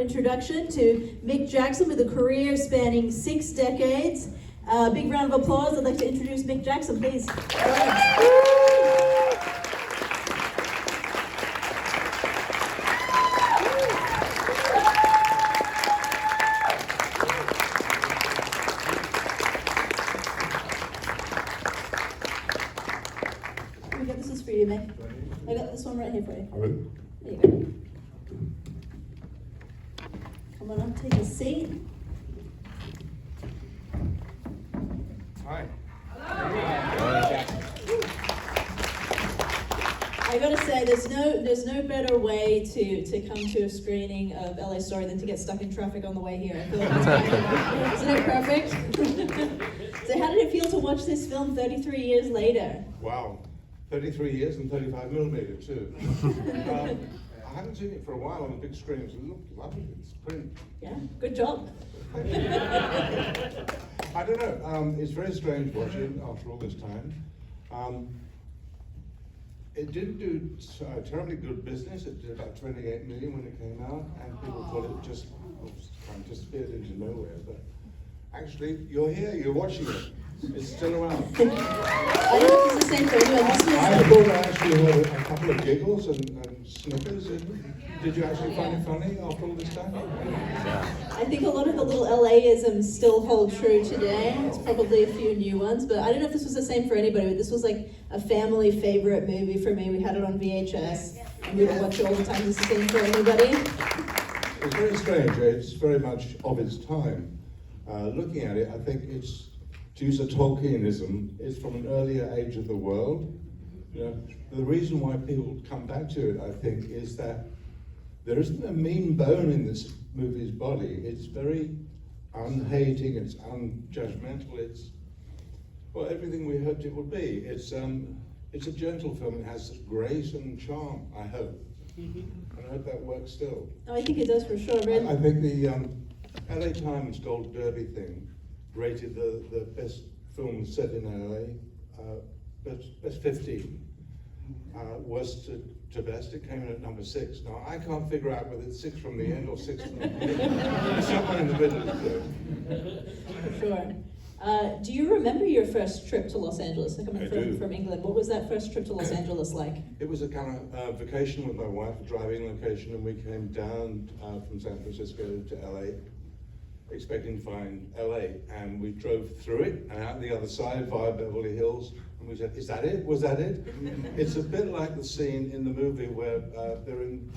Introduction to Mick Jackson with a career spanning 6 decades. Big round of applause. I'd like to introduce Mick Jackson, please. This is for you, Mick. I got this one right here for you. There you go. Come on up, take a seat. Hi. I gotta say, there's no better way to come to a screening of LA Story than to get stuck in traffic on the way here. I feel like that's isn't it perfect? So how did it feel to watch this film 33 years later? Wow, 33 years and 35mm too. I haven't seen it for a while on the big screens. It looked lovely. It's print. Yeah, good job. I don't know. It's very strange watching after all this time. It didn't do terribly good business. It did about 28 million when it came out, and people thought it just kind of disappeared into nowhere. But actually, you're here. You're watching it. It's still around. I don't know if it's the same for anyone. I thought I actually heard a couple of giggles and snickers. Did you actually find it funny after all this time? I think a lot of the little LA-isms still hold true today. It's probably a few new ones, but I don't know if this was the same for anybody, but this was like a family favorite movie for me. We had it on VHS, and we would watch it all the time. Is this the same for anybody? It's very strange. It's very much of its time. Looking at it, I think it's, to use a Tolkienism, it's from an earlier age of the world. You know, the reason why people come back to it, I think, is that there isn't a mean bone in this movie's body. It's very unhating, it's unjudgmental, it's, well, everything we hoped it would be. It's a gentle film. It has grace and charm, I hope. And I hope that works still. Oh, I think it does for sure. I think the LA Times Gold Derby thing rated the best film set in LA, best 15. Worst to best, it came in at number 6. Now, I can't figure out whether it's 6 from the end or 6 from the beginning. It's somewhere in the middle. For sure. Do you remember your first trip to Los Angeles? Coming from England, what was that first trip to Los Angeles like? It was a kind of vacation with my wife, a driving location, and we came down from San Francisco to LA, expecting to find LA, and we drove through it and out the other side via Beverly Hills, and we said, is that it? Was that it? It's a bit like the scene in the movie where they're in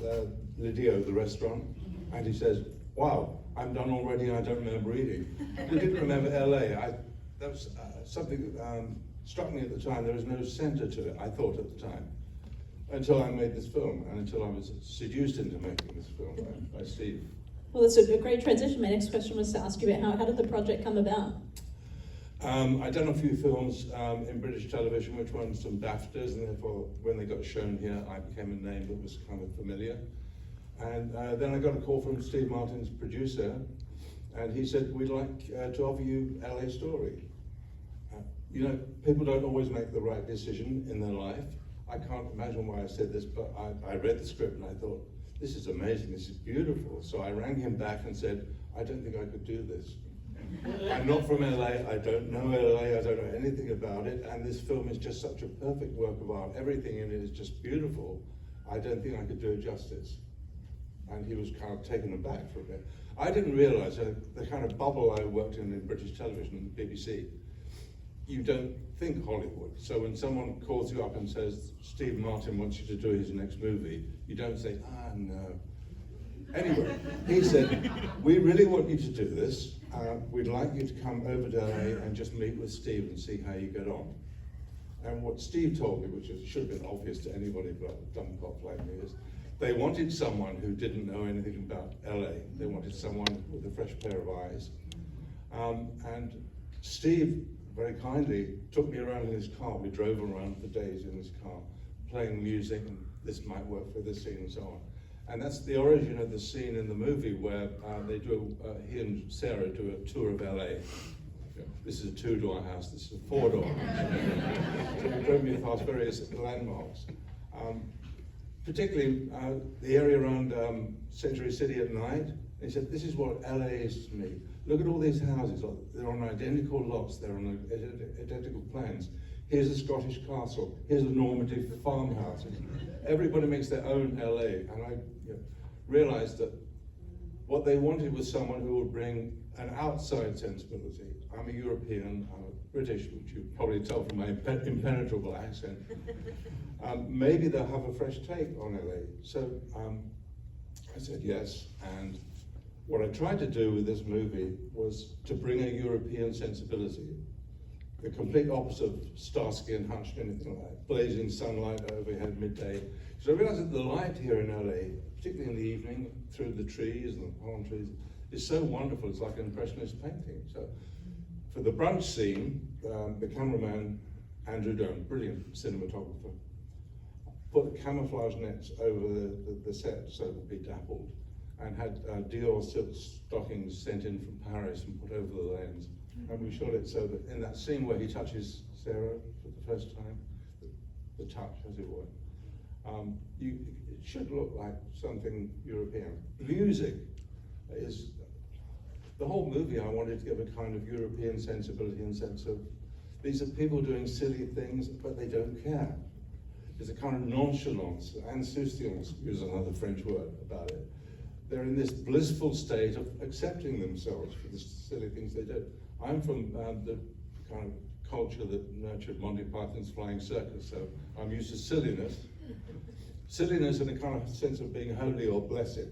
Lidio, the restaurant, and he says, wow, I'm done already and I don't remember eating. I didn't remember LA. That was something that struck me at the time. There was no center to it, I thought at the time, until I made this film, and until I was seduced into making this film by Steve. Well, that's a great transition. My next question was to ask you about how did the project come about? I'd done a few films in British television which won some BAFTAs, and therefore when they got shown here I became a name that was kind of familiar. And then I got a call from Steve Martin's producer, and he said, we'd like to offer you LA Story. You know, people don't always make the right decision in their life. I can't imagine why I said this, but I read the script and I thought, this is amazing, this is beautiful. So I rang him back and said, I don't think I could do this. I'm not from LA, I don't know LA, I don't know anything about it, and this film is just such a perfect work of art. Everything in it is just beautiful. I don't think I could do it justice. And he was kind of taken aback for a bit. I didn't realize the kind of bubble I worked in British television, BBC, you don't think Hollywood. So when someone calls you up and says, Steve Martin wants you to do his next movie, you don't say, no. Anyway, he said, we really want you to do this. We'd like you to come over to LA and just meet with Steve and see how you get on. And what Steve told me, which should have been obvious to anybody but a dumb cop like me, is they wanted someone who didn't know anything about LA. They wanted someone with a fresh pair of eyes. And Steve very kindly took me around in his car. We drove around for days in his car, playing music, and this might work for this scene and so on. And that's the origin of the scene in the movie where he and Sarah do a tour of LA. This is a 2-door house, this is a 4-door house. So he drove me past various landmarks. Particularly the area around Century City at night And he said, this is what LA is to me. Look at all these houses, they're on identical lots, they're on identical plans. Here's a Scottish castle, here's a Normandy farmhouse. Everybody makes their own LA, and I realized that what they wanted was someone who would bring an outside sensibility. I'm a European, I'm a British, which you probably tell from my impenetrable accent. Maybe they'll have a fresh take on LA. So I said yes, and what I tried to do with this movie was to bring a European sensibility, the complete opposite of Starsky and Hutch, anything like that, blazing sunlight overhead midday. So I realized that the light here in LA, particularly in the evening, through the trees and the palm trees, is so wonderful. It's like an impressionist painting. So for the brunch scene, the cameraman, Andrew Doan, brilliant cinematographer, put camouflage nets over the set so it would be dappled, and had Dior silk stockings sent in from Paris and put over the lens. And we shot it so that in that scene where he touches Sarah for the first time, the touch, as it were, it should look like something European. The music is, the whole movie I wanted to give a kind of European sensibility and sense of, these are people doing silly things, but they don't care. There's a kind of nonchalance, insouciance, use another French word about it. They're in this blissful state of accepting themselves for the silly things they do. I'm from the kind of culture that nurtured Monty Python's Flying Circus, so I'm used to silliness. Silliness in a kind of sense of being holy or blessed.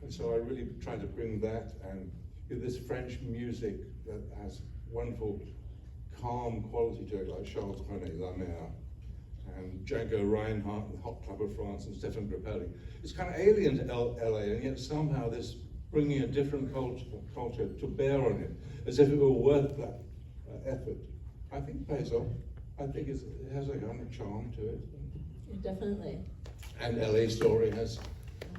And so I really tried to bring that and give this French music that has wonderful, calm quality to it, like Charles Trenet, La Mer, and Django Reinhardt, the Hot Club of France, and Stefan Grappelli. It's kind of alien to LA, and yet somehow this bringing a different culture to bear on it, as if it were worth that effort, I think pays off. I think it has a kind of charm to it. Definitely. And LA Story has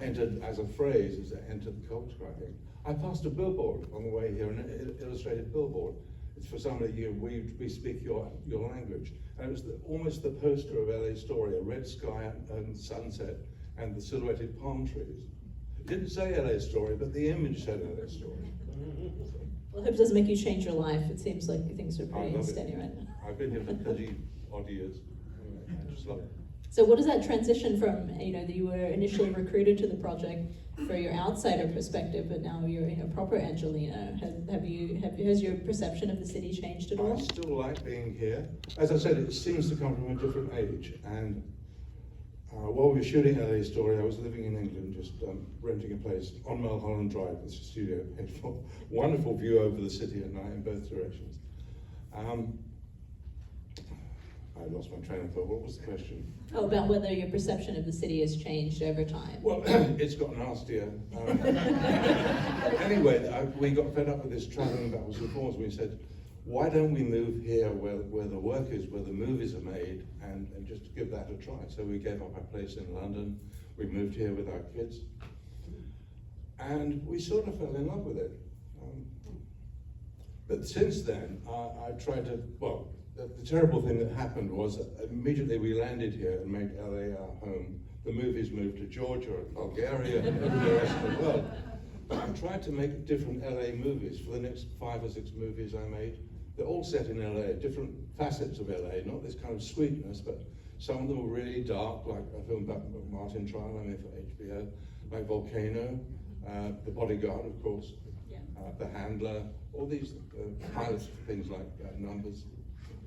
entered, as a phrase, has entered the culture, I think. I passed a billboard on the way here, an illustrated billboard. It's for somebody, we speak your language. And it was almost the poster of LA Story, a red sky and sunset and the silhouetted palm trees. It didn't say LA Story, but the image said LA Story. Well, I hope it doesn't make you change your life. It seems like things are pretty steady right now. I've been here for 30 odd years. I just love it. So what does that transition from, that you were initially recruited to the project for your outsider perspective, but now you're proper Angelino? Has your perception of the city changed at all? I still like being here. As I said, it seems to come from a different age. And while we were shooting LA Story, I was living in England, just renting a place on Mulholland Drive. It's a studio paid for. Wonderful view over the city at night in both directions. I lost my train of thought. What was the question? Oh, about whether your perception of the city has changed over time. Well, it's got nastier. Anyway, we got fed up with this traveling backwards and forwards. We said, why don't we move here where the work is, where the movies are made, and just give that a try. So we gave up our place in London. We moved here with our kids. And we sort of fell in love with it. But since then, I tried to, well, the terrible thing that happened was that immediately we landed here and made LA our home. The movies moved to Georgia and Bulgaria and the rest of the world. But I tried to make different LA movies. For the next 5 or 6 movies I made, they're all set in LA, different facets of LA, not this kind of sweetness, but some of them were really dark, like a film about Martin Trial I made for HBO, like Volcano, The Bodyguard, of course, The Handler, all these pilots, things like Numbers.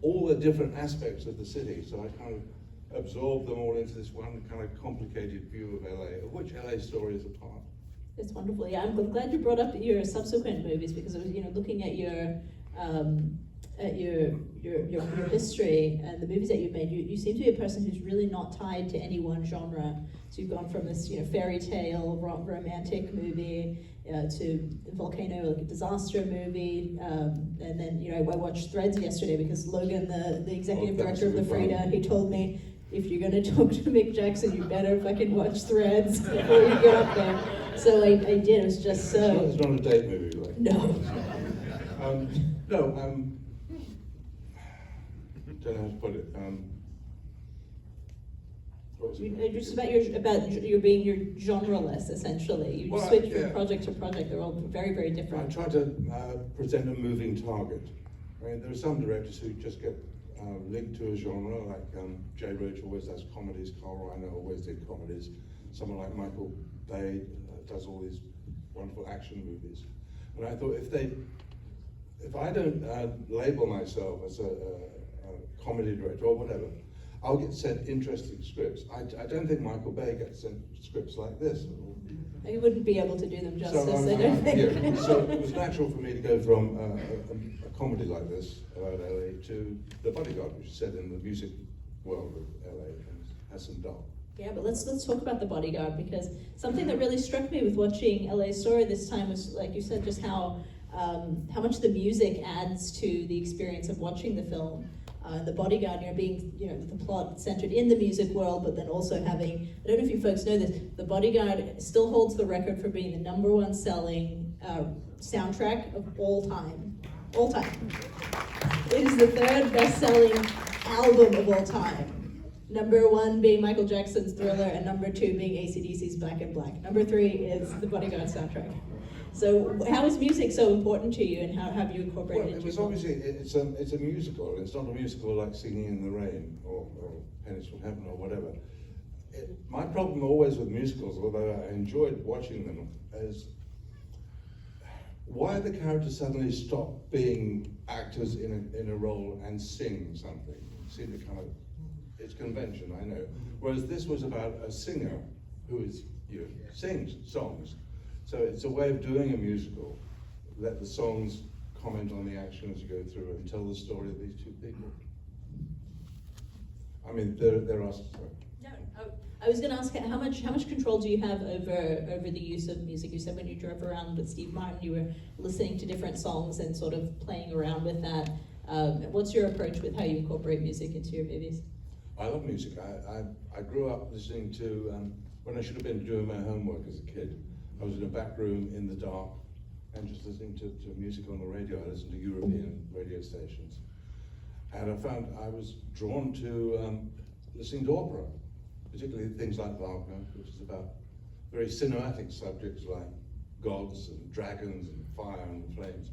All the different aspects of the city, so I kind of absorbed them all into this one kind of complicated view of LA, of which LA Story is a part. It's wonderful. Yeah, I'm glad you brought up your subsequent movies, because I was, looking at your history and the movies that you've made. You seem to be a person who's really not tied to any one genre. So you've gone from this, fairy tale, romantic movie to Volcano, like a disaster movie, and then I watched Threads yesterday because Logan, the executive director of the Frida, he told me, if you're going to talk to Mick Jackson, you better fucking watch Threads before you get up there. So I did. It was just so. It's not a date movie, right? No. Don't know how to put it. Just about your being your genreless, essentially. You Well, switch yeah. from project to project. They're all very, very I different. try to present a moving target. I mean, there are some directors who just get linked to a genre, like Jay Roach always does comedies, Carl Reiner always did comedies. Someone like Michael Bay does all these wonderful action movies. And I thought if I don't label myself as a comedy director or whatever, I'll get sent interesting scripts. I don't think Michael Bay gets sent scripts like this. You wouldn't be able to do them justice, So, I don't think. yeah, so it was natural for me to go from a comedy like this about LA to The Bodyguard, which is set in the music world of LA and has some dark. Yeah, but let's talk about The Bodyguard, because something that really struck me with watching LA Story this time was, like you said, just how much the music adds to the experience of watching the film. The Bodyguard, being, the plot centered in the music world, but then also having, I don't know if you folks know this, The Bodyguard still holds the record for being the #1 selling soundtrack of all time. All time. It is the 3rd best-selling album of all time. #1 being Michael Jackson's Thriller, and #2 being AC/DC's Back in Black. #3 is The Bodyguard soundtrack. So how is music so important to you, and how have you incorporated it? Well, it was obviously, it's a musical. It's not a musical like Singing in the Rain or Pennies from Heaven or whatever. My problem always with musicals, although I enjoyed watching them, is why the characters suddenly stop being actors in a role and sing something. It seemed to kind of, it's convention, I know. Whereas this was about a singer who sings songs. So it's a way of doing a musical. Let the songs comment on the action as you go through and tell the story of these two people. I mean, there are. Sorry. No, I was going to ask, how much control do you have over the use of music? You said when you drove around with Steve Martin, you were listening to different songs and sort of playing around with that. What's your approach with how you incorporate music into your movies? I love music. I grew up listening to, when I should have been doing my homework as a kid, I was in a back room in the dark and just listening to music on the radio. I listened to European radio stations. And I found I was drawn to listening to opera, particularly things like Wagner, which is about very cinematic subjects like gods and dragons and fire and flames.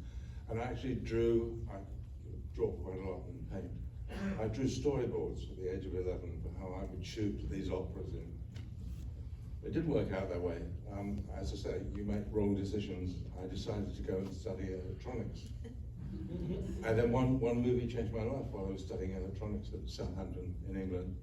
And I actually I draw quite a lot in paint. I drew storyboards at the age of 11 for how I would shoot these operas in. It didn't work out that way. As I say, you make wrong decisions. I decided to go and study electronics. And then one movie changed my life while I was studying electronics at Southampton in England.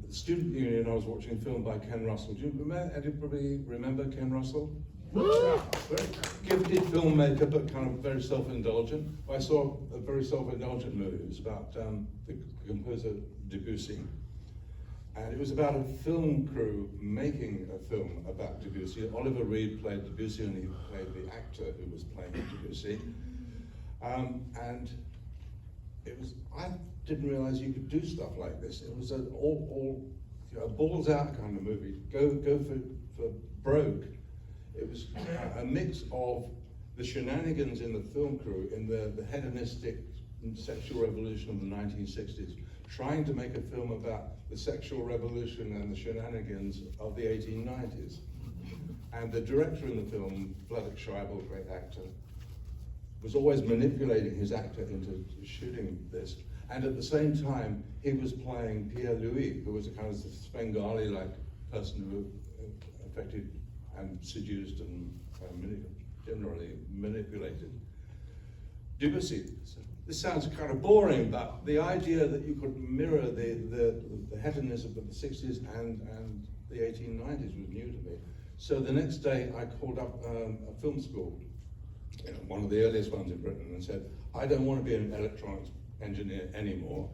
The student union, I was watching a film by Ken Russell. Do you remember, anybody remember Ken Russell? Very gifted filmmaker, but kind of very self-indulgent. I saw a very self-indulgent movie. It was about the composer Debussy. And it was about a film crew making a film about Debussy. Oliver Reed played Debussy, and he played the actor who was playing Debussy. And it was, I didn't realize you could do stuff like this. It was an all balls out kind of movie. Go for broke. It was a mix of the shenanigans in the film crew, in the hedonistic sexual revolution of the 1960s, trying to make a film about the sexual revolution and the shenanigans of the 1890s. And the director in the film, Vladek Scheibel, great actor, was always manipulating his actor into shooting this. And at the same time, he was playing Pierre Louis, who was a kind of Svengali-like person who affected and seduced and generally manipulated Debussy. This sounds kind of boring, but the idea that you could mirror the hedonism of the 60s and the 1890s was new to me. So the next day I called up a film school, one of the earliest ones in Britain, and said, I don't want to be an electronics engineer anymore.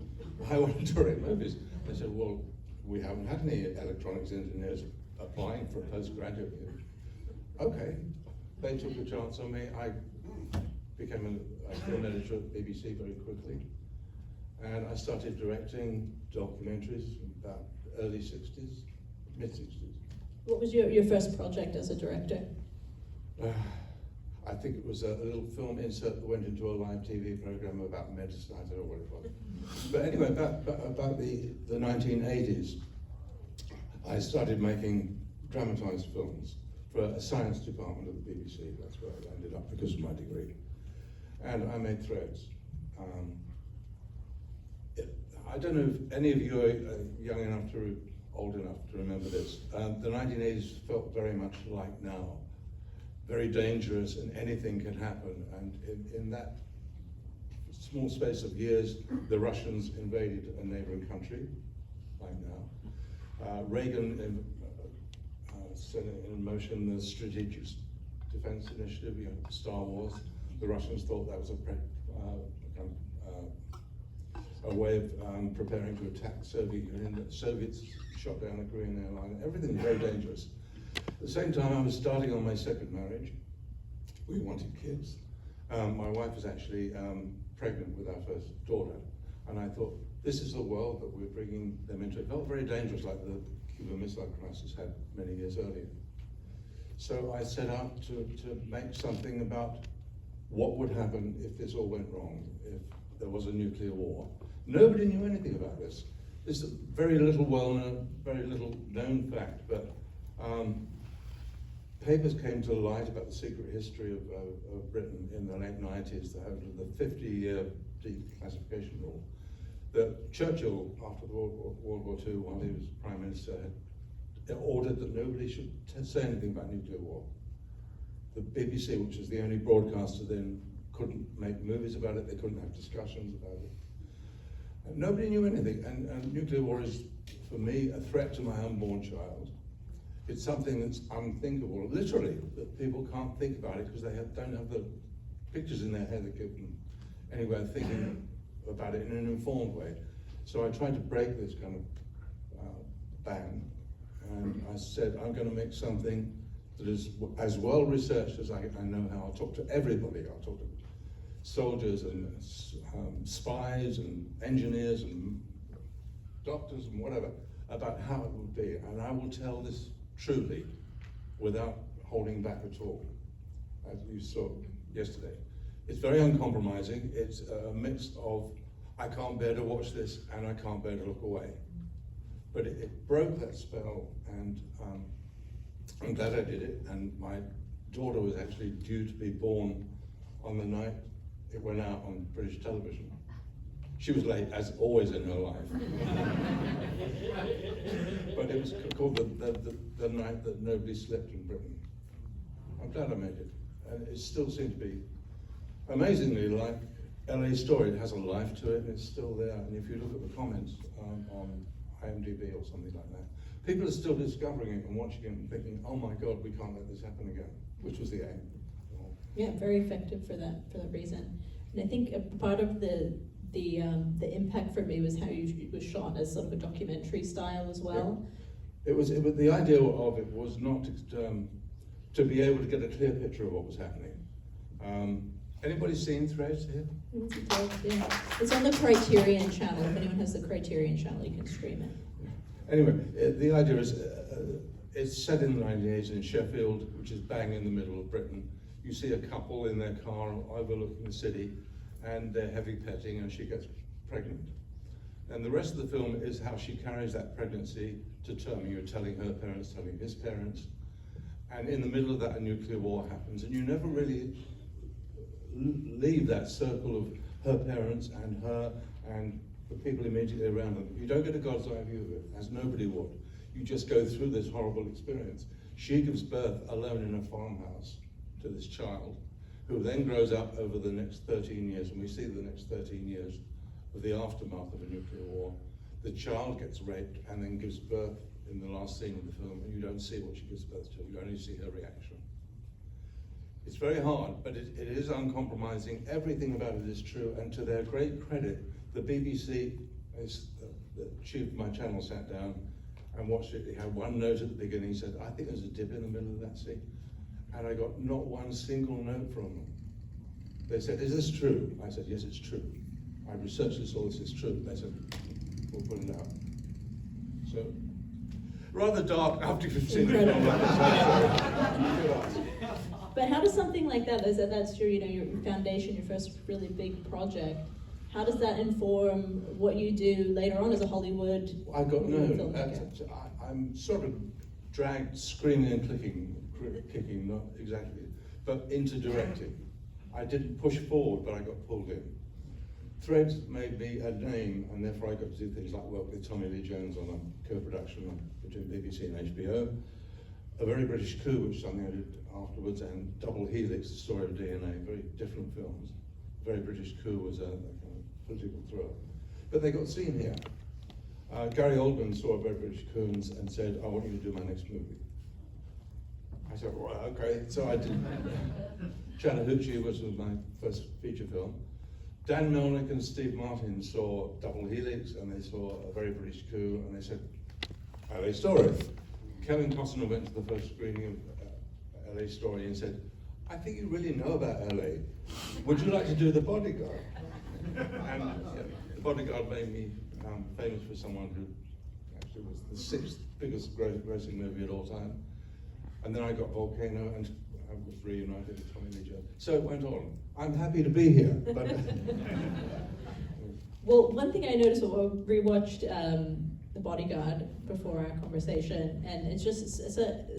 I want to direct movies. They said, well, we haven't had any electronics engineers applying for a postgraduate year. Okay, they took a chance on me. I became a film editor at BBC very quickly. And I started directing documentaries about early 60s, mid 60s. What was your first project as a director? I think it was a little film insert that went into a live TV program about medicine. I don't know what it was. But anyway, about the 1980s, I started making dramatised films for a science department of the BBC. That's where I ended up because of my degree. And I made Threads. I don't know if any of you are young enough old enough to remember this. The 1980s felt very much like now. Very dangerous, and anything can happen. And in that small space of years, the Russians invaded a neighboring country, like now. Reagan set in motion the Strategic Defense Initiative, Star Wars. The Russians thought that was a way of preparing to attack Soviet Union. The Soviets shot down a Korean airline. Everything very dangerous. At the same time, I was starting on my second marriage. We wanted kids. My wife was actually pregnant with our first daughter, and I thought, this is the world that we're bringing them into. It felt very dangerous, like the Cuban Missile Crisis had many years earlier. So I set out to make something about what would happen if this all went wrong, if there was a nuclear war. Nobody knew anything about this. This is a very little well-known, very little known fact, but papers came to light about the secret history of Britain in the late 90s, the 50-year declassification rule. That Churchill, after World War II, while he was Prime Minister, had ordered that nobody should say anything about nuclear war. The BBC, which was the only broadcaster then, couldn't make movies about it, they couldn't have discussions about it. And nobody knew anything, and nuclear war is, for me, a threat to my unborn child. It's something that's unthinkable, literally, that people can't think about it because they don't have the pictures in their head that give them any way of thinking about it in an informed way. So I tried to break this kind of ban, and I said, I'm going to make something that is as well researched as I know how. I'll talk to everybody. I'll talk to soldiers and spies and engineers and doctors and whatever about how it would be, and I will tell this truly without holding back at all, as you saw yesterday. It's very uncompromising. It's a mix of I can't bear to watch this and I can't bear to look away. But it broke that spell, and I'm glad I did it. And my daughter was actually due to be born on the night it went out on British television. She was late, as always in her life. But it was called the night that nobody slept in Britain. I'm glad I made it. And it still seems to be, amazingly, like LA Story. It has a life to it, and it's still there. And if you look at the comments on IMDb or something like that, people are still discovering it and watching it and thinking, oh my God, we can't let this happen again, which was the aim. Yeah, very effective for that reason. And I think a part of the impact for me was how it was shot as sort of a documentary style as well. Yeah. It was the idea of it was not to be able to get a clear picture of what was happening. Anybody seen Threads here? Yeah. It's on the Criterion channel. If anyone has the Criterion channel, you can stream it. Anyway, the idea is it's set in the 1980s in Sheffield, which is bang in the middle of Britain. You see a couple in their car overlooking the city, and they're heavy petting, and she gets pregnant. And the rest of the film is how she carries that pregnancy to term. You're telling her parents, telling his parents, and in the middle of that, a nuclear war happens, and you never really leave that circle of her parents and her and the people immediately around them. You don't get a God's eye view of it, as nobody would. You just go through this horrible experience. She gives birth alone in a farmhouse to this child, who then grows up over the next 13 years, and we see the next 13 years of the aftermath of a nuclear war. The child gets raped and then gives birth in the last scene of the film, and you don't see what she gives birth to, you only see her reaction. It's very hard, but it is uncompromising. Everything about it is true, and to their great credit, the BBC, the chief of my channel, sat down and watched it. He had one note at the beginning. He said, I think there's a dip in the middle of that scene. And I got not one single note from them. They said, is this true? I said, yes, it's true. I researched this, all this is true. They said, we'll put it out. So, rather dark after you've seen the film. But how does something like that, that's your foundation, your first really big project, how does that inform what you do later on as a Hollywood I got no. filmmaker? I'm sort of dragged screaming and kicking, not exactly, but into directing. I didn't push forward, but I got pulled in. Threads made me a name, and therefore I got to do things like work with Tommy Lee Jones on a co-production between BBC and HBO. A Very British Coup, which is something I did afterwards, and Double Helix, The Story of DNA, very different films. Very British Coup was a kind of political thriller. But they got seen here. Gary Oldman saw A Very British Coup and said, I want you to do my next movie. I said, well, okay, so I did. Chattahoochee, which was my first feature film. Dan Melnick and Steve Martin saw Double Helix, and they saw A Very British Coup, and they said, LA Story. Kevin Costner went to the first screening of LA Story and said, I think you really know about LA. Would you like to do The Bodyguard? And The Bodyguard made me famous for someone who actually was the sixth biggest grossing movie of all time. And then I got Volcano, and I was reunited with Tommy Lee Jones. So it went on. I'm happy to be here. But Well, one thing I noticed when we rewatched The Bodyguard before our conversation, and it's just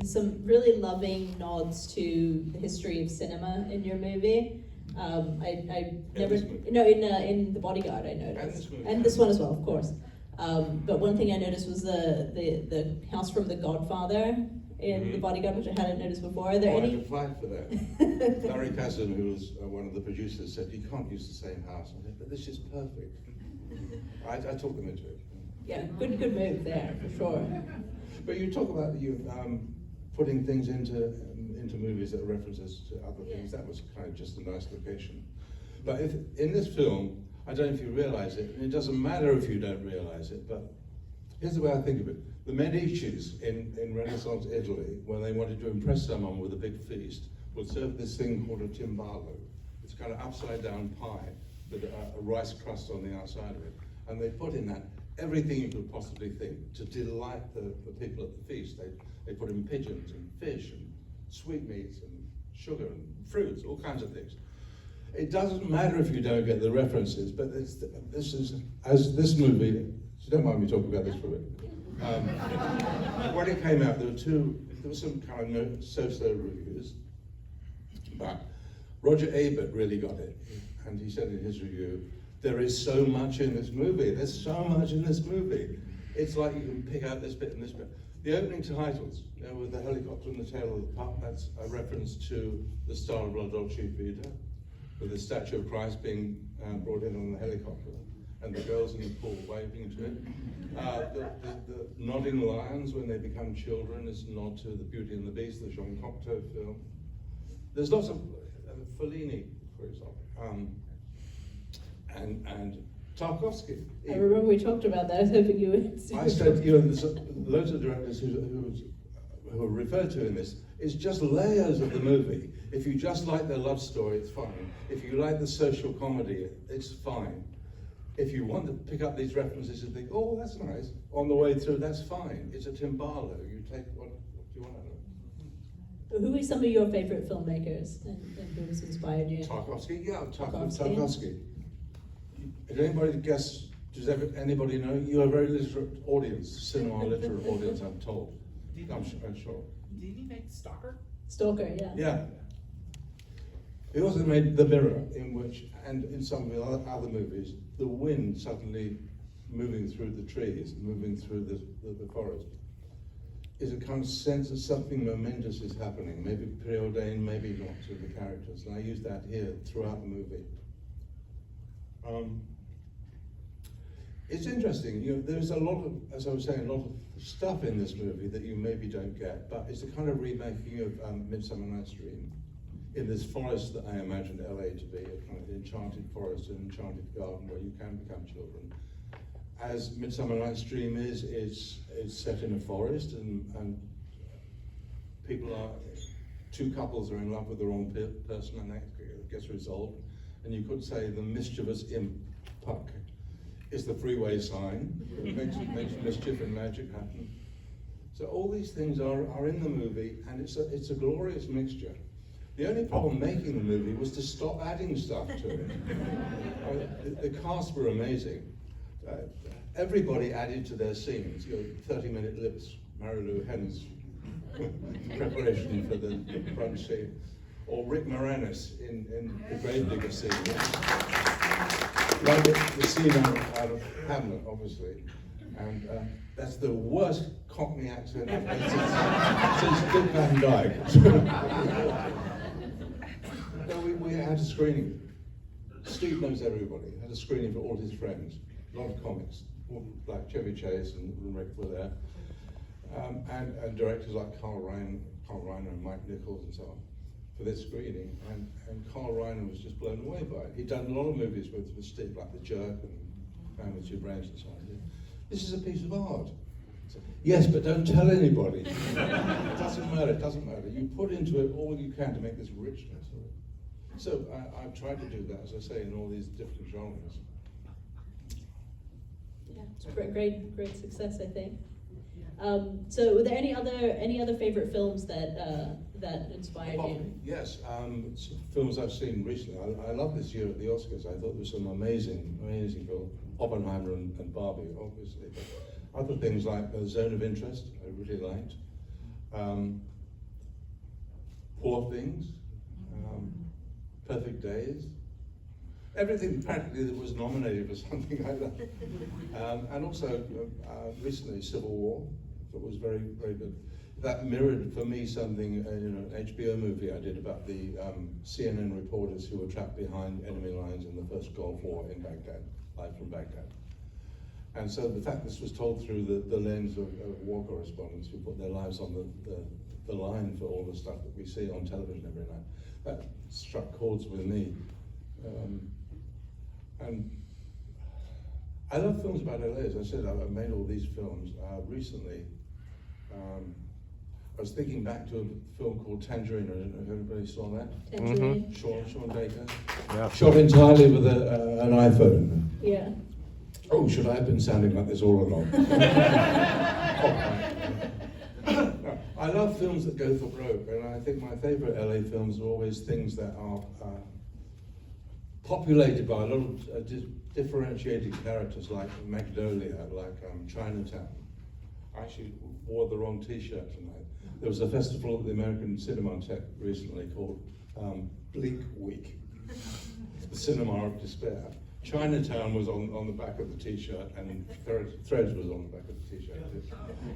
some really loving nods to the history of cinema in your movie. I never in The Bodyguard I noticed, and this one as well, of course. But one thing I noticed was the house from The Godfather in The Bodyguard, which I hadn't noticed before. Are there any? I applied for that. Larry Kasdan, who was one of the producers, said you can't use the same house. I said, but this is perfect. I talked them into it. Yeah, good move there for sure. But you talk about you putting things into movies that are references to other things. That was kind of just a nice location. But if in this film, I don't know if you realize it, and it doesn't matter if you don't realize it, but here's the way I think of it. The Medicis in Renaissance Italy, when they wanted to impress someone with a big feast, would serve this thing called a timballo. It's kind of upside down pie with a rice crust on the outside of it. And they put in that everything you could possibly think to delight the people at the feast. They put in pigeons and fish and sweetmeats and sugar and fruits, all kinds of things. It doesn't matter if you don't get the references, but this is, as this movie, so don't mind me talking about this for a bit. When it came out, there were some kind of so-so reviews, but Roger Ebert really got it, and he said in his review, there is so much in this movie, there's so much in this movie. It's like you can pick out this bit and this bit. The opening titles, with the helicopter and the tail of the pup, that's a reference to the Star of La Dolce Vita, with the statue of Christ being brought in on the helicopter, and the girls in the pool waving to it. The nodding lions when they become children is a nod to the Beauty and the Beast, the Jean Cocteau film. There's lots of Fellini, for example, and Tarkovsky. I remember we talked about that. I was hoping you would. I said, there's loads of directors who are referred to in this. It's just layers of the movie. If you just like the love story, it's fine. If you like the social comedy, it's fine. If you want to pick up these references and think, oh, that's nice, on the way through, that's fine. It's a timballo. You take what you want out of it. Who are some of your favorite filmmakers and who has inspired you? Tarkovsky, yeah, Tarkovsky. Did anybody guess, does anybody know? You're a very literate audience, cinema literate audience, I'm told. I'm sure. Did he make Stalker? Stalker, yeah. Yeah. He also made The Mirror, in which, and in some of the other movies, the wind suddenly moving through the trees, moving through the forest, is a kind of sense that something momentous is happening, maybe preordained, maybe not to the characters. And I use that here throughout the movie. It's interesting, there's a lot of, as I was saying, a lot of stuff in this movie that you maybe don't get, but it's a kind of remaking of Midsummer Night's Dream in this forest that I imagined LA to be, a kind of enchanted forest, an enchanted garden where you can become children. As Midsummer Night's Dream is, it's set in a forest and two couples are in love with the wrong person and that gets resolved. And you could say the mischievous imp, Puck, is the freeway sign that makes mischief and magic happen. So all these things are in the movie, and it's a glorious mixture. The only problem making the movie was to stop adding stuff to it. The cast were amazing. Everybody added to their scenes, 30-minute Marilu Hen's preparation for the brunch scene, or Rick Moranis in the Gravedigger scene. Like the scene out of Hamlet, obviously, and that's the worst Cockney accent I've had since Dick Van Dyke. No, we had a screening. Steve knows everybody. Had a screening for all his friends. A lot of comics, like Chevy Chase and Rick were there, and directors like Carl Reiner and Mike Nichols and so on for this screening. And Carl Reiner was just blown away by it. He'd done a lot of movies with Steve, like The Jerk and Man with Two Brains and so on. This is a piece of art. So, yes, but don't tell anybody. It doesn't matter. It doesn't matter. You put into it all you can to make this richness of it. So I've tried to do that, as I say, in all these different genres. Yeah, it's great success, I think. So, were there any other favorite films that inspired you? Yes, films I've seen recently. I love this year at the Oscars. I thought there was some amazing films. Oppenheimer and Barbie, obviously. But other things like Zone of Interest, I really liked. Poor Things, Perfect Days. Everything practically that was nominated for something like that. And also recently Civil War, that was very, very good. That mirrored for me something, an HBO movie I did about the CNN reporters who were trapped behind enemy lines in the first Gulf War in Baghdad, live from Baghdad. And so the fact this was told through the lens of war correspondents who put their lives on the line for all the stuff that we see on television every night, that struck chords with me. And I love films about LA. As I said, I've made all these films. Recently, I was thinking back to a film called Tangerine. I don't know if everybody saw that. Tangerine. Sean Baker. Yeah. Shot entirely with an iPhone. Yeah. Oh, should I have been sounding like this all along? I love films that go for broke, and I think my favorite LA films are always things that are populated by a lot of differentiated characters, like Magnolia, like Chinatown. I actually wore the wrong T-shirt tonight. There was a festival at the American Cinematheque recently called Bleak Week, the Cinema of Despair. Chinatown was on the back of the T-shirt, and Threads was on the back of the T-shirt.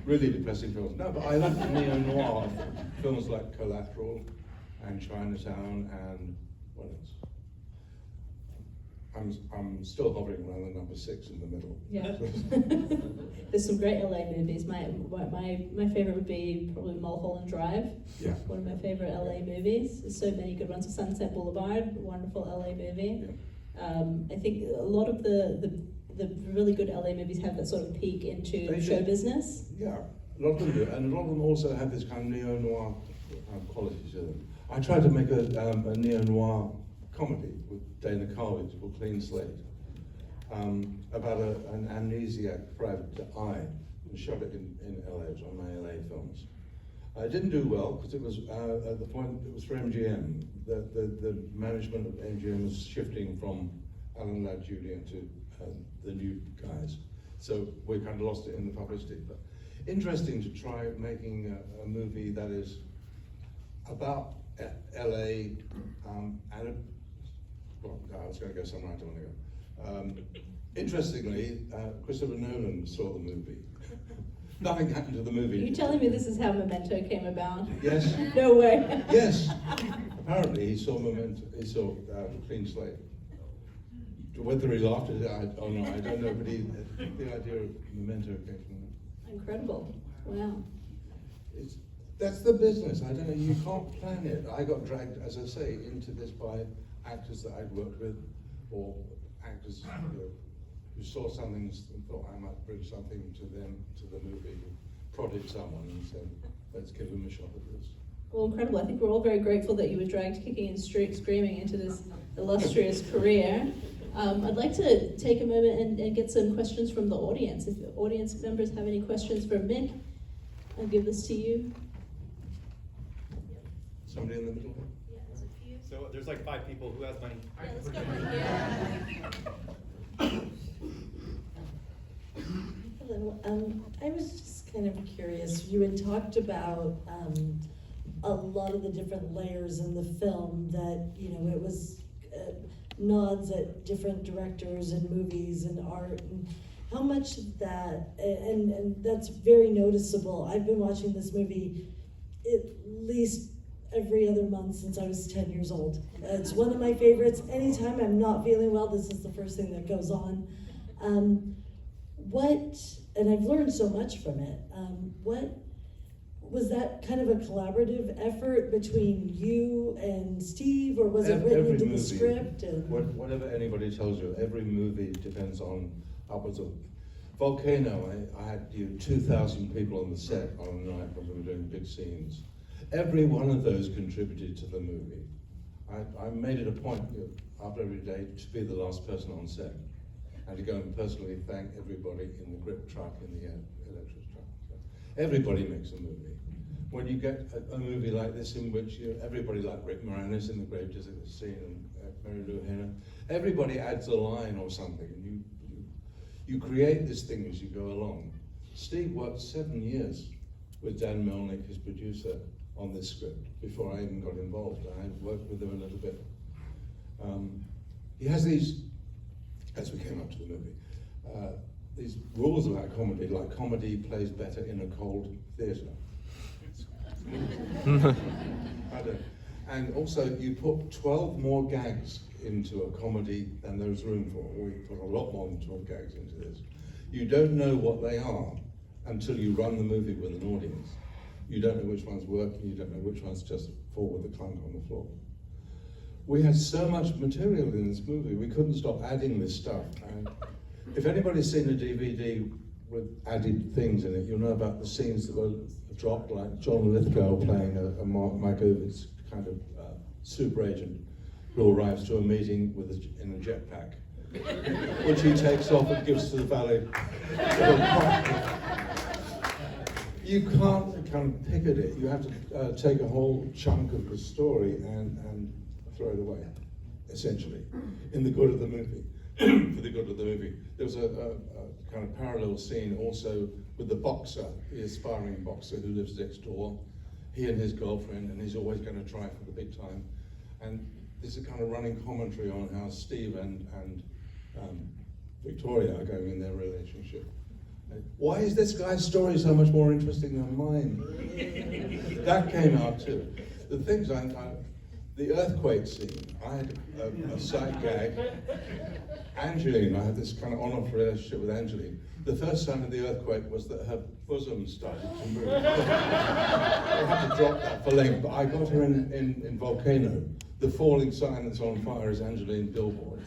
Really depressing films. No, but I like neo-noir films like Collateral and Chinatown and what else? I'm still hovering around the number 6 in the middle. Yeah. There's some great LA movies. My favorite would be probably Mulholland Drive. Yeah. One of my favorite LA movies. There's so many good ones. Sunset Boulevard, a wonderful LA movie. Yeah. I think a lot of the really good LA movies have that sort of peek into They show do. business. Yeah, a lot of them do, and a lot of them also have this kind of neo-noir quality to them. I tried to make a neo-noir comedy with Dana Carvey called Clean Slate, about an amnesiac private eye, and shot it in LA, it was on my LA films. It didn't do well because it was at the point it was for MGM. The management of MGM was shifting from Alan Ladd Jr. to the new guys, so we kind of lost it in the publicity. But interesting to try making a movie that is about LA and well, I was going to go somewhere I don't want to go. Interestingly, Christopher Nolan saw the movie. Nothing happened to the movie. Are you telling me this is how Memento came about? Yes. No way. Yes. Apparently, he saw Memento. He saw Clean Slate. Whether he laughed at it, I don't know. But the idea of Memento came from that. Incredible. Wow. That's the business. I don't know. You can't plan it. I got dragged, as I say, into this by actors that I'd worked with, or actors who saw something and thought I might bring something to them, to the movie, who prodded someone and said, let's give them a shot at this. Well, incredible. I think we're all very grateful that you were dragged kicking and screaming into this illustrious career. I'd like to take a moment and get some questions from the audience. If the audience members have any questions for Mick, I'll give this to you. Somebody in the middle? Yeah, there's a few. So there's like 5 people. Who has money? Yeah, let's go right here. Hello. I was just kind of curious. You had talked about a lot of the different layers in the film that, you know, it was nods at different directors and movies and art. And how much of that, and that's very noticeable. I've been watching this movie at least every other month since I was 10 years old. It's one of my favorites. Anytime I'm not feeling well, this is the first thing that goes on. And I've learned so much from it. What was that kind of a collaborative effort between you and Steve, or was it written into the script? And Whatever anybody tells you, every movie depends on upwards of. Volcano, I had 2,000 people on the set on a night when we were doing big scenes. Every one of those contributed to the movie. I made it a point after every day to be the last person on set and to go and personally thank everybody in the grip truck, in the electric truck. So everybody makes a movie. When you get a movie like this in which everybody, like Rick Moranis in The Grave Digger scene and Mary Lou Henner, everybody adds a line or something, and you create this thing as you go along. Steve worked 7 years with Dan Melnick, his producer, on this script before I even got involved. I worked with him a little bit. He has these, as we came up to the movie, these rules about comedy, like comedy plays better in a cold theatre. And also, you put 12 more gags into a comedy than there's room for. We put a lot more than 12 gags into this. You don't know what they are until you run the movie with an audience. You don't know which one's working, you don't know which one's just fall with a clunk on the floor. We had so much material in this movie, we couldn't stop adding this stuff. And if anybody's seen a DVD with added things in it, you'll know about the scenes that were dropped, like John Lithgow playing a Mike Ovitz kind of super agent who arrives to a meeting in a jetpack, which he takes off and gives to the valet. You can't kind of pick at it. You have to take a whole chunk of the story and throw it away, essentially, in the good of the movie. For the good of the movie. There was a kind of parallel scene also with the boxer, the aspiring boxer who lives next door. He and his girlfriend, and he's always going to try for the big time. And there's a kind of running commentary on how Steve and Victoria are going in their relationship. Why is this guy's story so much more interesting than mine? That came out too. The things the earthquake scene, I had a sight gag. Angeline, I had this kind of on-off relationship with Angeline. The first sign of the earthquake was that her bosom started to move. I had to drop that for length, but I got her in Volcano. The falling sign that's on fire is Angeline Billboard,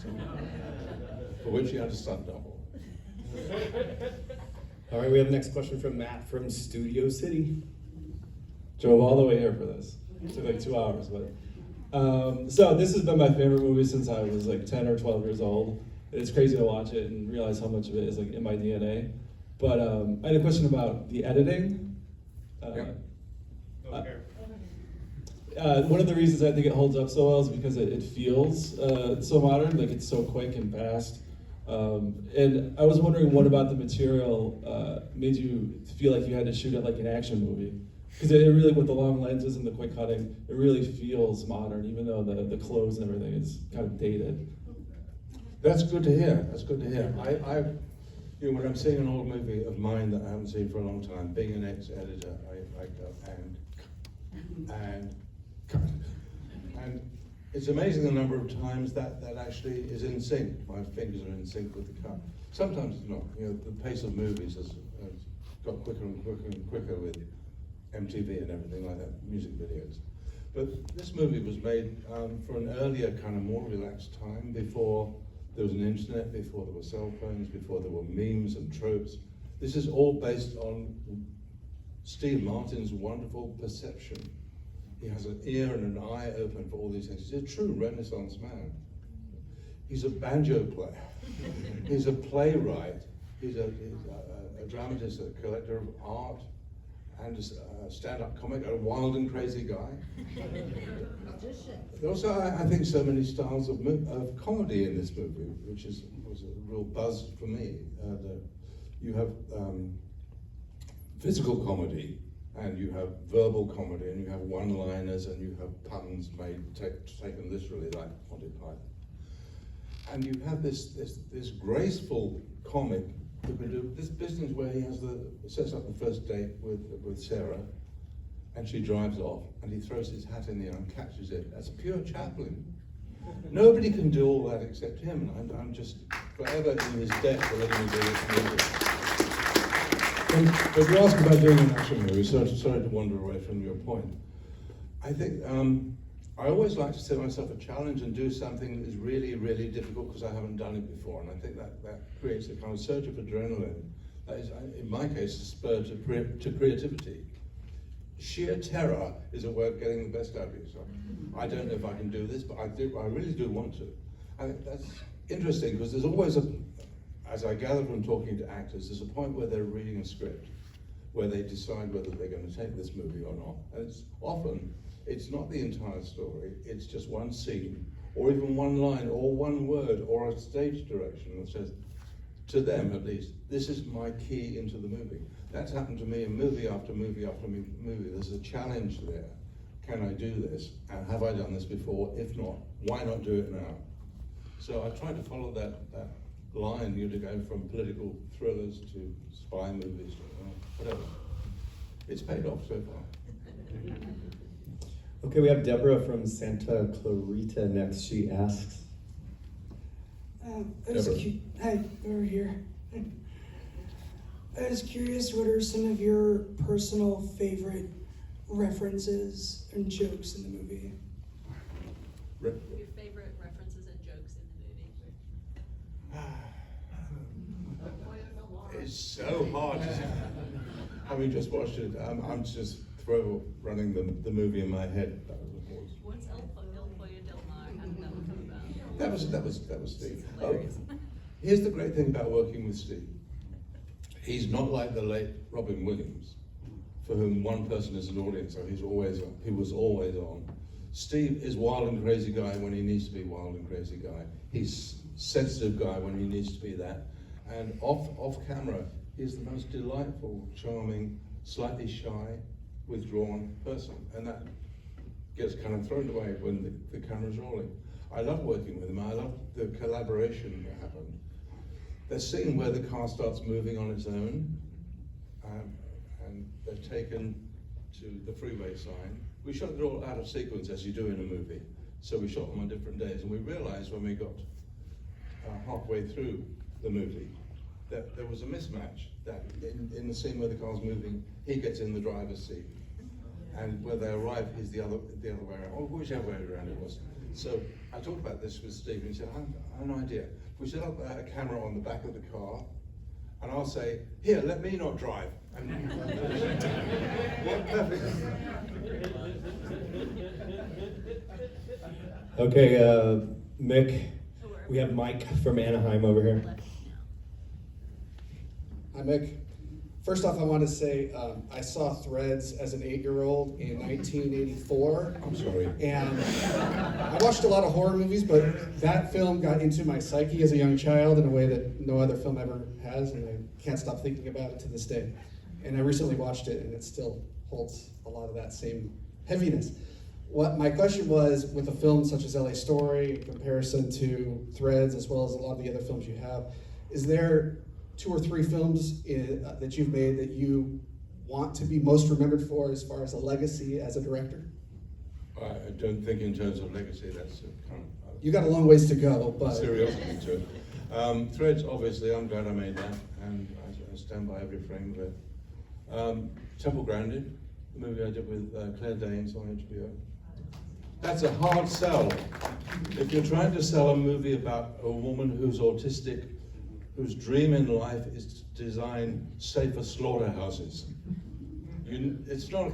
for which she had a stunt double. All right, we have the next question from Matt from Studio City. Drove all the way here for this. It took like 2 hours, but. So this has been my favorite movie since I was like 10 or 12 years old. It's crazy to watch it and realize how much of it is like in my DNA. But I had a question about the editing. One of the reasons I think it holds up so well is because it feels so modern, like it's so quick and fast. And I was wondering what about the material made you feel like you had to shoot it like an action movie? Because it really, with the long lenses and the quick cutting, it really feels modern, even though the clothes and everything is kind of dated. That's good to hear. That's good to hear. When I'm seeing an old movie of mine that I haven't seen for a long time, being an ex-editor, I go and it's amazing the number of times that actually is in sync. My fingers are in sync with the cut. Sometimes it's not. The pace of movies has got quicker and quicker and quicker with MTV and everything like that, music videos. But this movie was made for an earlier kind of more relaxed time, before there was an internet, before there were cell phones, before there were memes and tropes. This is all based on Steve Martin's wonderful perception. He has an ear and an eye open for all these things. He's a true Renaissance man. He's a banjo player. He's a playwright. He's a dramatist, a collector of art, and a stand-up comic, a wild and crazy guy. Also, I think so many styles of comedy in this movie, which was a real buzz for me. You have physical comedy, and you have verbal comedy, and you have one-liners, and you have puns taken literally like Monty Python. And you have this graceful comic who can do this business where he sets up the first date with Sarah, and she drives off, and he throws his hat in the air and catches it. That's pure Chaplin. Nobody can do all that except him, and I'm just forever in his debt for letting me do this movie. But you asked about doing an action movie, so sorry to wander away from your point. I think I always like to set myself a challenge and do something that is really, really difficult because I haven't done it before, and I think that creates a kind of surge of adrenaline. That is, in my case, a spur to creativity. Sheer terror is a way of getting the best out of yourself. I don't know if I can do this, but I really do want to. I think that's interesting because there's always as I gather from talking to actors, there's a point where they're reading a script, where they decide whether they're going to take this movie or not. And it's not the entire story, it's just one scene, or even one line, or one word, or a stage direction that says, to them at least, this is my key into the movie. That's happened to me in movie after movie after movie. There's a challenge there. Can I do this? And have I done this before? If not, why not do it now? So I tried to follow that line, to go from political thrillers to spy movies, whatever. It's paid off so far. Okay, we have Deborah from Santa Clarita next. She asks. Hi, over here. I was curious, what are some of your personal favorite references and jokes in the movie? Your favorite references and jokes in the movie? It's so hard. Having just watched it, I'm just running the movie in my head. What's El Pollo Del Mar? How did that one come about? That was Steve. Oh, Hilarious. here's the great thing about working with Steve. He's not like the late Robin Williams, for whom one person is an audience, so he was always on. Steve is wild and crazy guy when he needs to be wild and crazy guy. He's sensitive guy when he needs to be that. And off camera, he's the most delightful, charming, slightly shy, withdrawn person. And that gets kind of thrown away when the camera's rolling. I love working with him. I love the collaboration that happened. The scene where the car starts moving on its own, and they're taken to the freeway sign. We shot it all out of sequence, as you do in a movie. So we shot them on different days, and we realized when we got halfway through the movie that there was a mismatch, that in the scene where the car's moving, he gets in the driver's seat. And where they arrive, he's the other way around, or whichever way around it was. So I talked about this with Steve, and he said, I have an idea. We set up a camera on the back of the car, and I'll say, here, let me not drive. And perfect. Okay, Mick, we have Mike from Anaheim over here. Hi, Mick. First off, I want to say I saw Threads as an 8-year-old in 1984. I'm sorry. And I watched a lot of horror movies, but that film got into my psyche as a young child in a way that no other film ever has, and I can't stop thinking about it to this day. And I recently watched it, and it still holds a lot of that same heaviness. What my question was, with a film such as LA Story, in comparison to Threads, as well as a lot of the other films you have, is there 2 or 3 films that you've made that you want to be most remembered for as far as a legacy as a director? I don't think in terms of legacy, that's a kind of... You got a long ways to go, but... Seriosity to it. Threads, obviously, I'm glad I made that, and I stand by every frame of it. Temple Grandin, the movie I did with Claire Danes on HBO. That's a hard sell. If you're trying to sell a movie about a woman who's autistic, whose dream in life is to design safer slaughterhouses, it's not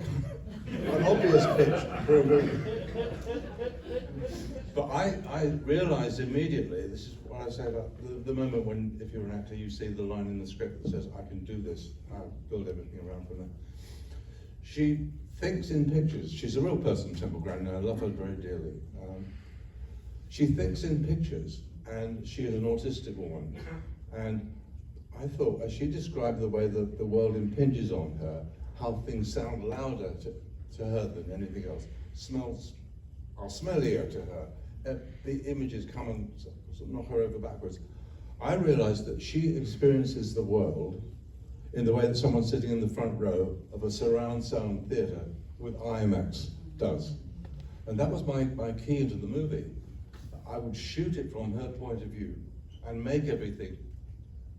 an obvious pitch for a movie. But I realized immediately, this is what I say about the moment when, if you're an actor, you see the line in the script that says, I can do this, I'll build everything around from there. She thinks in pictures. She's a real person, Temple Grandin. I love her very dearly. She thinks in pictures, and she is an autistic woman. And I thought, as she described the way that the world impinges on her, how things sound louder to her than anything else, smells are smellier to her, the images come and sort of knock her over backwards. I realized that she experiences the world in the way that someone sitting in the front row of a surround sound theatre with IMAX does. And that was my key into the movie. I would shoot it from her point of view and make everything,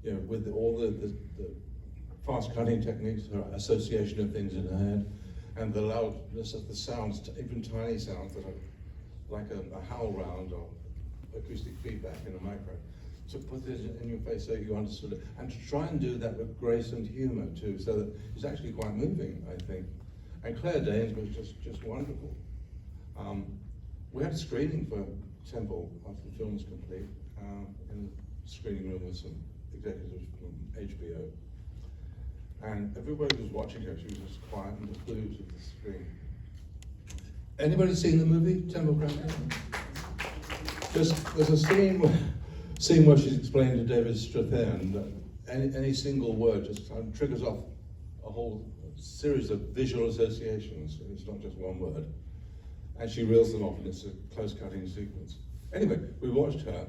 you know, with all the fast cutting techniques, her association of things in her head, and the loudness of the sounds, even tiny sounds that are like a howl round or acoustic feedback in a microphone, to put it in your face so you understood it, and to try and do that with grace and humour too, so that it's actually quite moving, I think. And Claire Danes was just wonderful. We had a screening for Temple after the film was complete, in a screening room with some executives from HBO. And everybody was watching her, she was just quiet and just glued to the screen. Anybody seen the movie, Temple Grandin? There's a scene where she's explaining to David Strathairn that any single word just kind of triggers off a whole series of visual associations. It's not just one word. And she reels them off, and it's a close-cutting sequence. Anyway, we watched her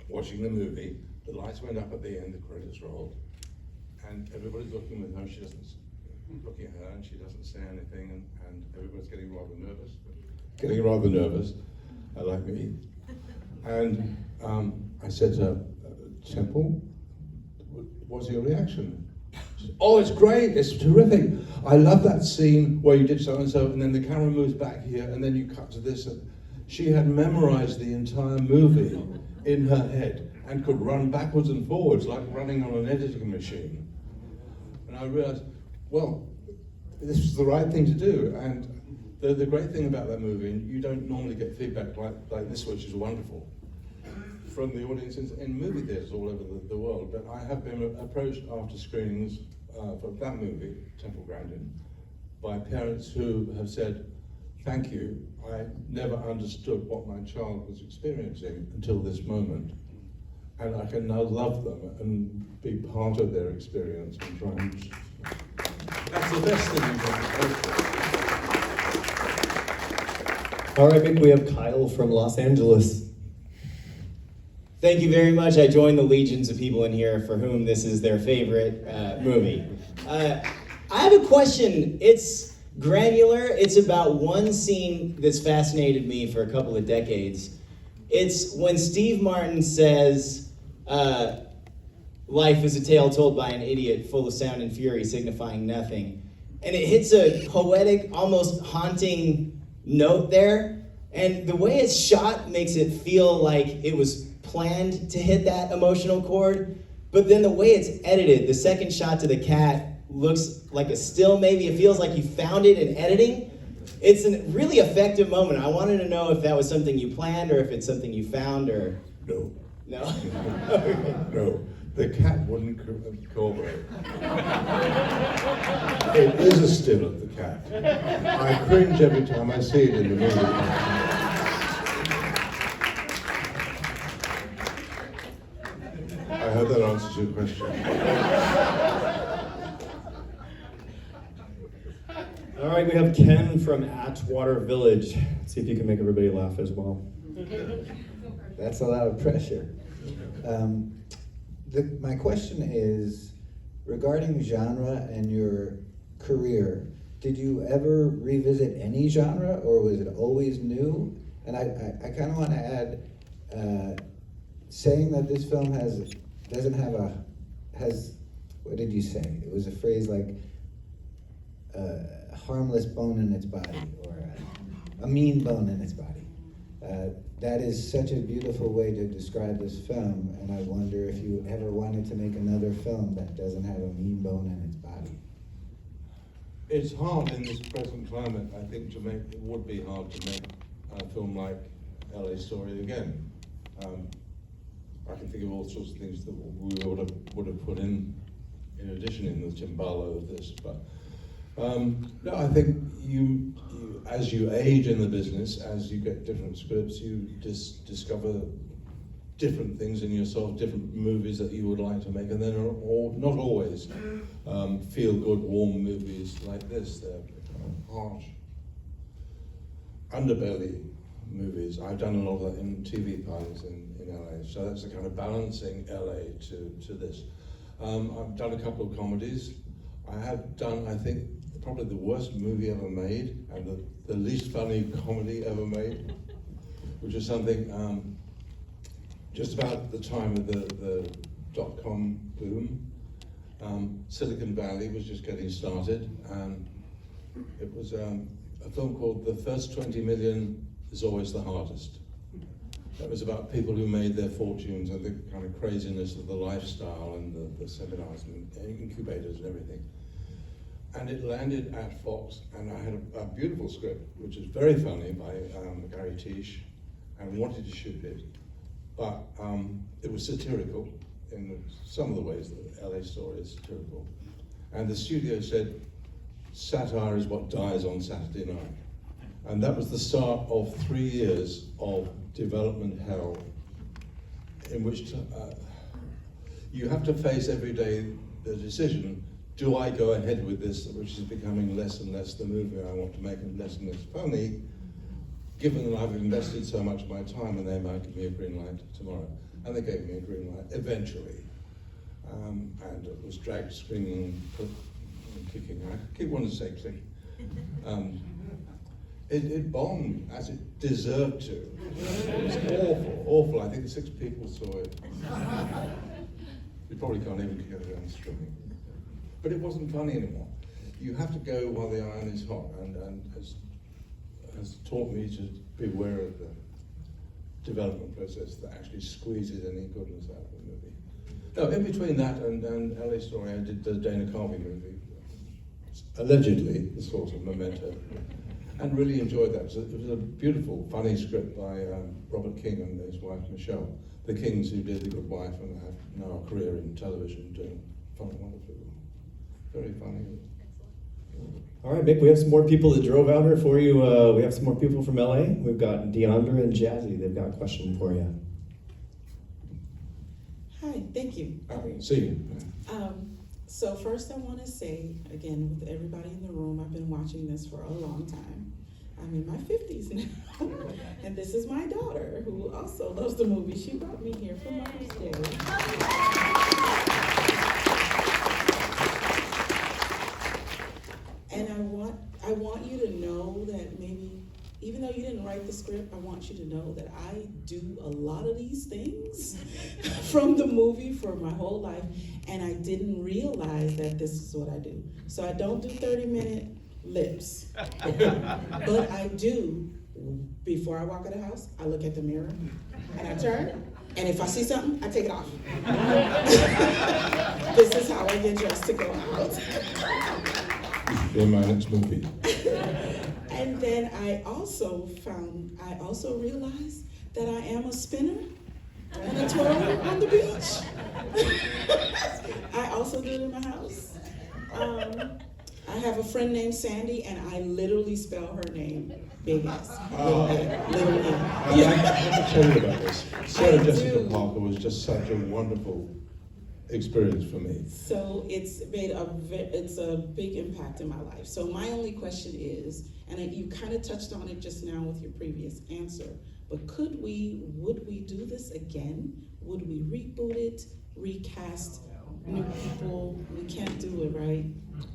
watching the movie. The lights went up at the end, the credits rolled, and everybody's looking with her. She doesn't looking at her, and she doesn't say anything, and everybody's getting rather nervous. Like me. And I said to her, Temple, what's your reaction? She said, oh, it's great, it's terrific. I love that scene where you did so and so, and then the camera moves back here, and then you cut to this. And she had memorized the entire movie in her head and could run backwards and forwards like running on an editing machine. And I realized, well, this was the right thing to do. And the great thing about that movie, and you don't normally get feedback like this, which is wonderful, from the audience in movie theatres all over the world, but I have been approached after screenings for that movie, Temple Grandin, by parents who have said, thank you, I never understood what my child was experiencing until this moment, and I can now love them and be part of their experience and try and... That's the best thing you can do. All right, Mick, we have Kyle from Los Angeles. Thank you very much. I join the legions of people in here for whom this is their favorite movie. I have a question. It's granular. It's about one scene that's fascinated me for a couple of decades. It's when Steve Martin says, life is a tale told by an idiot, full of sound and fury, signifying nothing. And it hits a poetic, almost haunting note there. And the way it's shot makes it feel like it was planned to hit that emotional chord. But then the way it's edited, the second shot to the cat looks like a still maybe. It feels like you found it in editing. It's a really effective moment. I wanted to know if that was something you planned or if it's something you found or... No. No? No. The cat wouldn't cooperate. It is a still of the cat. I cringe every time I see it in the movie. I hope that answers your question. All right, we have Ken from Atwater Village. Let's see if you can make everybody laugh as well. That's a lot of pressure. My question is, regarding genre and your career, did you ever revisit any genre, or was it always new? And I kind of want to add, saying that this film has, what did you say? It was a phrase like, harmless bone in its body, or a mean bone in its body. That is such a beautiful way to describe this film, and I wonder if you ever wanted to make another film that doesn't have a mean bone in its body. It's hard in this present climate, I think, it would be hard to make a film like LA Story again. I can think of all sorts of things that we would have put in addition in the timbalo of this, but no, I think you, as you age in the business, as you get different scripts, you discover different things in yourself, different movies that you would like to make, and they're not always feel-good, warm movies like this. They're kind of harsh, underbelly movies. I've done a lot of that in TV pilots in LA, so that's the kind of balancing LA to this. I've done a couple of comedies. I have done, I think, probably the worst movie ever made, and the least funny comedy ever made, which is something just about the time of the dot-com boom. Silicon Valley was just getting started, and it was a film called The First 20 Million is Always the Hardest. That was about people who made their fortunes and the kind of craziness of the lifestyle and the seminars and incubators and everything. And it landed at Fox, and I had a beautiful script, which is very funny, by Gary Tisch, and wanted to shoot it. But it was satirical in some of the ways that LA Story is satirical. And the studio said, satire is what dies on Saturday night. And that was the start of 3 years of development hell, in which you have to face every day the decision, do I go ahead with this, which is becoming less and less the movie I want to make and less funny, given that I've invested so much of my time and they might give me a green light tomorrow. And they gave me a green light eventually. And it was dragged, screaming, and kicking. I keep wanting to say click. It bombed as it deserved to. It was awful, awful. I think 6 people saw it. You probably can't even get it on streaming. But it wasn't funny anymore. You have to go while the iron is hot, and has taught me to be aware of the development process that actually squeezes any goodness out of the movie. Now, in between that and LA Story, I did the Dana Carvey movie, allegedly the source of Memento, and really enjoyed that. It was a beautiful, funny script by Robert King and his wife Michelle, the Kings who did The Good Wife and have now a career in television doing funny, wonderful, very funny. All right, Mick, we have some more people that drove out here for you. We have some more people from LA. We've got Deandra and Jazzy. They've got a question for you. Hi, thank you. See you. So first I want to say, again, with everybody in the room, I've been watching this for a long time. I'm in my 50s now, and this is my daughter, who also loves the movie. She brought me here for Mother's Day. And I want you to know that maybe, even though you didn't write the script, I want you to know that I do a lot of these things from the movie for my whole life, and I didn't realize that this is what I do. So I don't do 30-minute lips, but I do. Before I walk out of the house, I look at the mirror, and I turn, and if I see something, I take it off. This is how I get dressed to go out. In my next movie. And then I also realized that I am a spinner and a twirler on the beach. I also do it in my house. I have a friend named Sandy, and I literally spell her name big S. Little N. I have to tell you about this. Sarah Jessica Parker was just such a wonderful experience for me. So it's made it's a big impact in my life. So my only question is, and you kind of touched on it just now with your previous answer, but would we do this again? Would we reboot it, recast new people? We can't do it, right?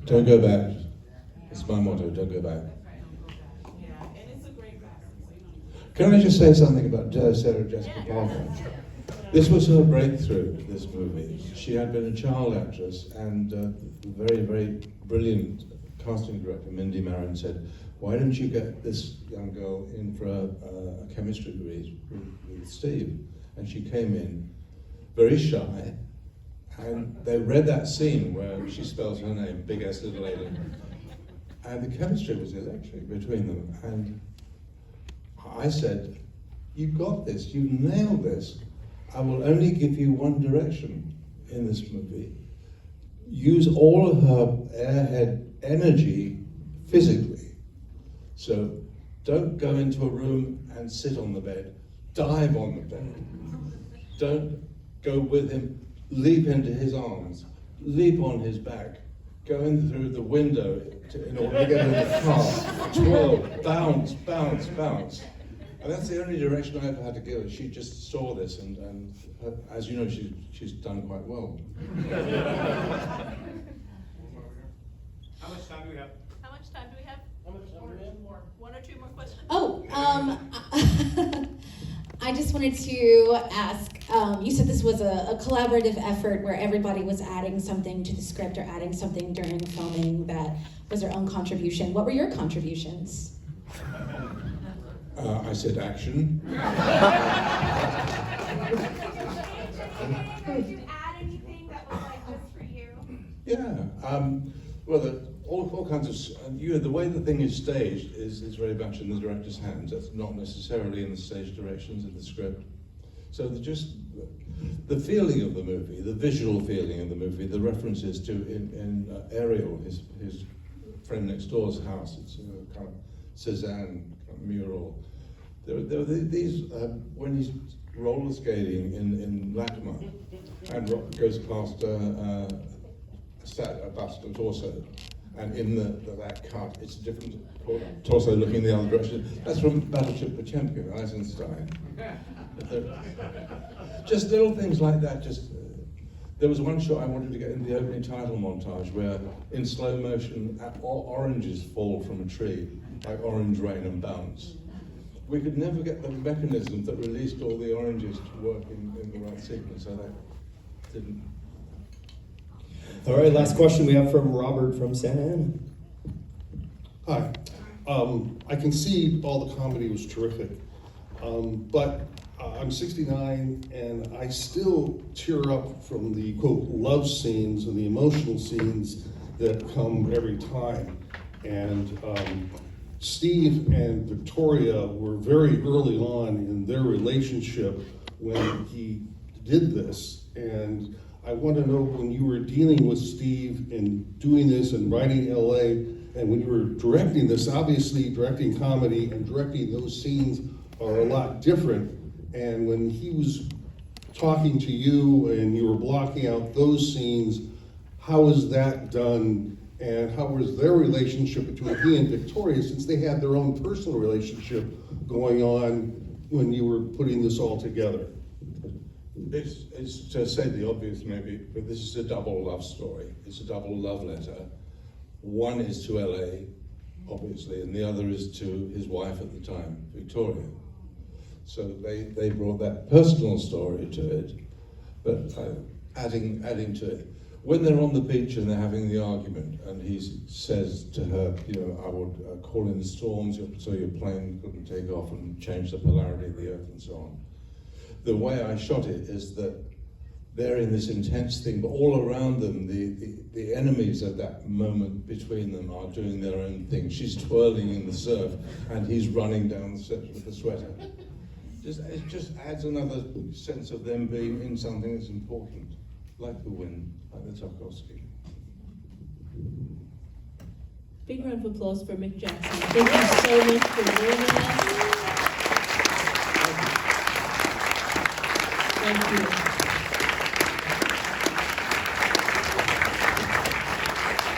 Don't go back. It's my motto, don't go back. Yeah, and it's a great lesson. Can I just say something about Sarah Jessica Parker? This was her breakthrough, this movie. She had been a child actress, and the very, very brilliant casting director, Mindy Marin, said, why don't you get this young girl in for a chemistry degree with Steve? And she came in very shy, and they read that scene where she spells her name, big S, little a, and the chemistry was electric between them. And I said, you got this, you nailed this. I will only give you one direction in this movie. Use all of her airhead energy physically. So don't go into a room and sit on the bed. Dive on the bed. Don't go with him. Leap into his arms. Leap on his back. Go in through the window in order to get in the car. Twirl, bounce, bounce, bounce. And that's the only direction I ever had to give her. She just saw this, and as you know, she's done quite well. How much time do we have? How much time do we have? How much time do we have? One or two more questions? Oh, I just wanted to ask, you said this was a collaborative effort where everybody was adding something to the script or adding something during filming that was their own contribution. What were your contributions? I said action. Did you add anything that was like just for you? Yeah. Well, all kinds of. The way the thing is staged is very much in the director's hands. That's not necessarily in the stage directions in the script. So the feeling of the movie, the visual feeling of the movie, the references to in Ariel, his friend next door's house. It's a kind of Cézanne kind of mural. There were these when he's roller skating in Latimer and goes past a bust and torso, and in that cut, it's a different torso looking the other direction. That's from Battleship Potemkin, Eisenstein. Just little things like that. There was one shot I wanted to get in the opening title montage where, in slow motion, oranges fall from a tree, like orange rain and bounce. We could never get the mechanism that released all the oranges to work in the right sequence, so that didn't. All right, last question we have from Robert from Santa Ana. Hi. I can see all the comedy was terrific, but I'm 69 and I still tear up from the quote love scenes and the emotional scenes that come every time. And Steve and Victoria were very early on in their relationship when he did this. And I want to know, when you were dealing with Steve and doing this and writing LA, and when you were directing this, obviously directing comedy and directing those scenes are a lot different. And when he was talking to you and you were blocking out those scenes, how was that done? And how was their relationship between he and Victoria, since they had their own personal relationship going on when you were putting this all together? It's to say the obvious maybe, but this is a double love story. It's a double love letter. One is to LA, obviously, and the other is to his wife at the time, Victoria. So they brought that personal story to it, but adding to it. When they're on the beach and they're having the argument, and he says to her, I would call in the storms so your plane couldn't take off and change the polarity of the earth and so on. The way I shot it is that they're in this intense thing, but all around them, the enemies of that moment between them are doing their own thing. She's twirling in the surf, and he's running down the steps with the sweater. It just adds another sense of them being in something that's important, like the wind, like the Tarkovsky. Big round of applause for Mick Jackson. Thank you so much for joining us. Thank you.